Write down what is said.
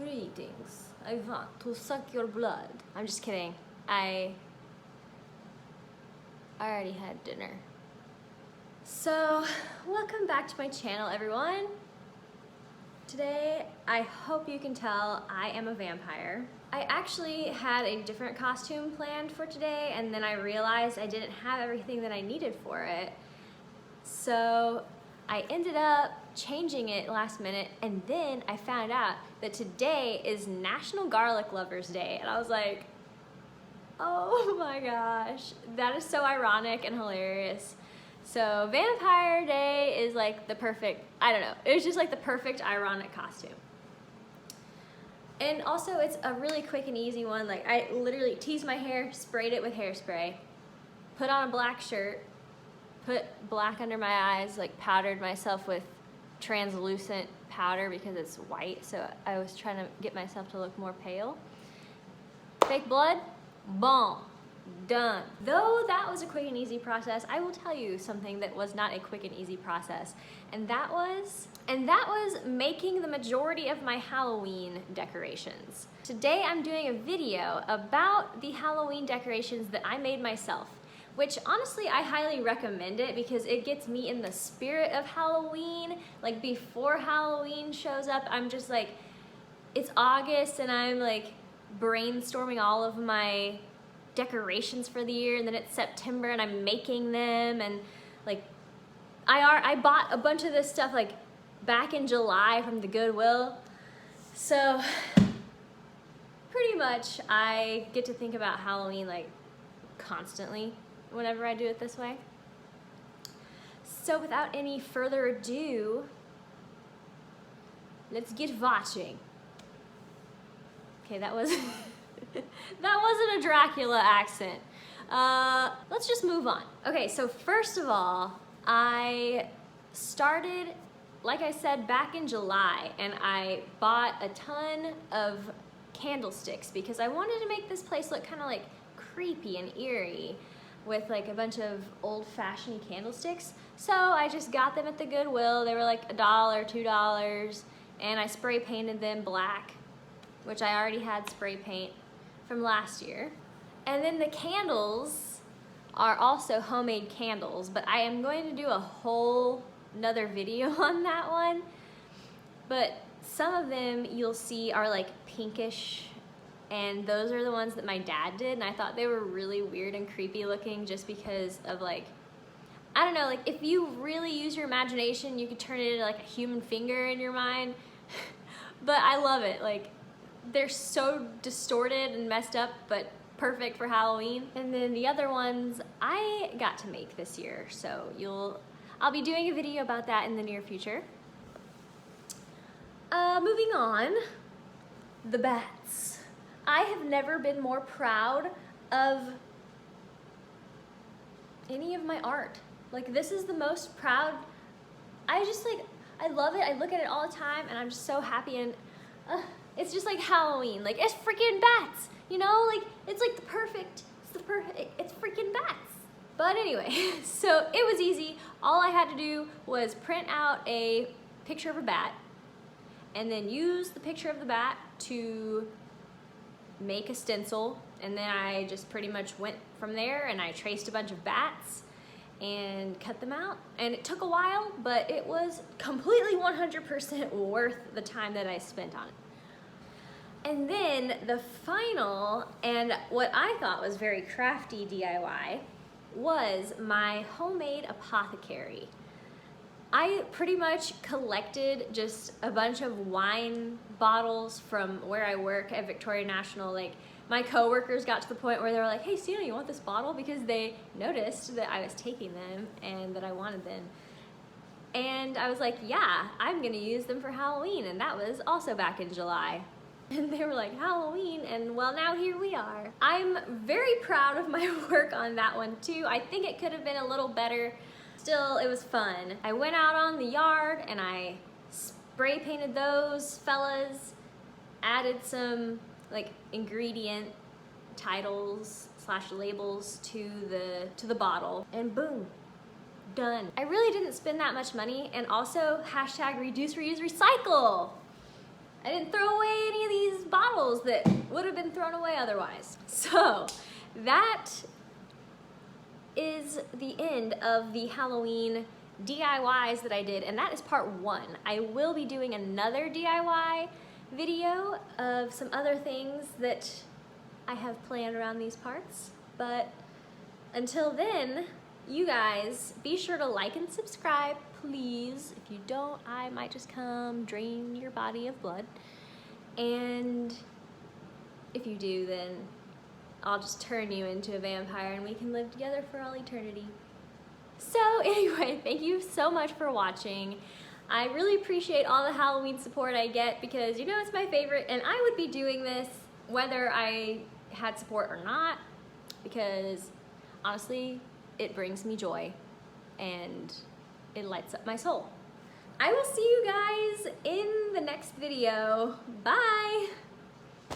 Greetings. I want to suck your blood. I'm just kidding. I already had dinner. So, welcome back to my channel, everyone. Today, I hope you can tell I am a vampire. I actually had a different costume planned for today, and then I realized I didn't have everything that I needed for it. So I ended up changing it last minute, and then I found out that today is National Garlic Lovers Day, and I was like, oh my gosh, that is so ironic and hilarious. So Vampire Day is like the perfect, I don't know, it was just like the perfect ironic costume. And also it's a really quick and easy one. Like I literally teased my hair, sprayed it with hairspray, put on a black shirt, put black under my eyes, like powdered myself with translucent powder because it's white, so I was trying to get myself to look more pale. Fake blood, boom, done. Though that was a quick and easy process, I will tell you something that was not a quick and easy process, and that was making the majority of my Halloween decorations. Today I'm doing a video about the Halloween decorations that I made myself, which honestly I highly recommend it because it gets me in the spirit of Halloween. Like before Halloween shows up, I'm just like, it's August and I'm like brainstorming all of my decorations for the year, and then it's September and I'm making them, and like I bought a bunch of this stuff like back in July from the Goodwill. So pretty much I get to think about Halloween like constantly whenever I do it this way. So without any further ado, let's get watching. Okay, that was that wasn't a Dracula accent. Let's just move on. Okay, so first of all, I started, like I said, back in July, and I bought a ton of candlesticks because I wanted to make this place look kind of like creepy and eerie with like a bunch of old-fashioned candlesticks. So I just got them at the Goodwill. They were like $1, $2, and I spray painted them black, which I already had spray paint from last year. And then the candles are also homemade candles, but I am going to do a whole another video on that one. But some of them you'll see are like pinkish, and those are the ones that my dad did, and I thought they were really weird and creepy looking just because of like, I don't know, like if you really use your imagination, you could turn it into like a human finger in your mind. But I love it. Like they're so distorted and messed up, but perfect for Halloween. And then the other ones I got to make this year, so I'll be doing a video about that in the near future. Moving on, the bats. I have never been more proud of any of my art. Like this is the most proud, I love it. I look at it all the time and I'm just so happy, and it's just like Halloween. Like it's freaking bats, you know? Like it's like it's freaking bats. But anyway, so it was easy. All I had to do was print out a picture of a bat and then use the picture of the bat to make a stencil, and then I just pretty much went from there and I traced a bunch of bats and cut them out. And it took a while, but it was completely 100% worth the time that I spent on it. And then the final, and what I thought was very crafty DIY, was my homemade apothecary. I pretty much collected just a bunch of wine bottles from where I work at Victoria National. Like my coworkers got to the point where they were like, hey Sienna, you want this bottle? Because they noticed that I was taking them and that I wanted them. And I was like, yeah, I'm gonna use them for Halloween. And that was also back in July. And they were like, Halloween, and well, now here we are. I'm very proud of my work on that one too. I think it could have been a little better. Still, it was fun. I went out on the yard and I spray painted those fellas, added some like ingredient titles / labels to the bottle, and boom, done. I really didn't spend that much money, and also hashtag reduce, reuse, recycle. I didn't throw away any of bottles that would have been thrown away otherwise. So that is the end of the Halloween DIYs that I did, and that is part 1. I will be doing another DIY video of some other things that I have planned around these parts, but until then, you guys, be sure to like and subscribe, please. If you don't, I might just come drain your body of blood. And if you do, then I'll just turn you into a vampire and we can live together for all eternity. So anyway, thank you so much for watching. I really appreciate all the Halloween support I get because you know it's my favorite, and I would be doing this whether I had support or not, because honestly, it brings me joy and it lights up my soul. I will see you guys in the next video. Bye!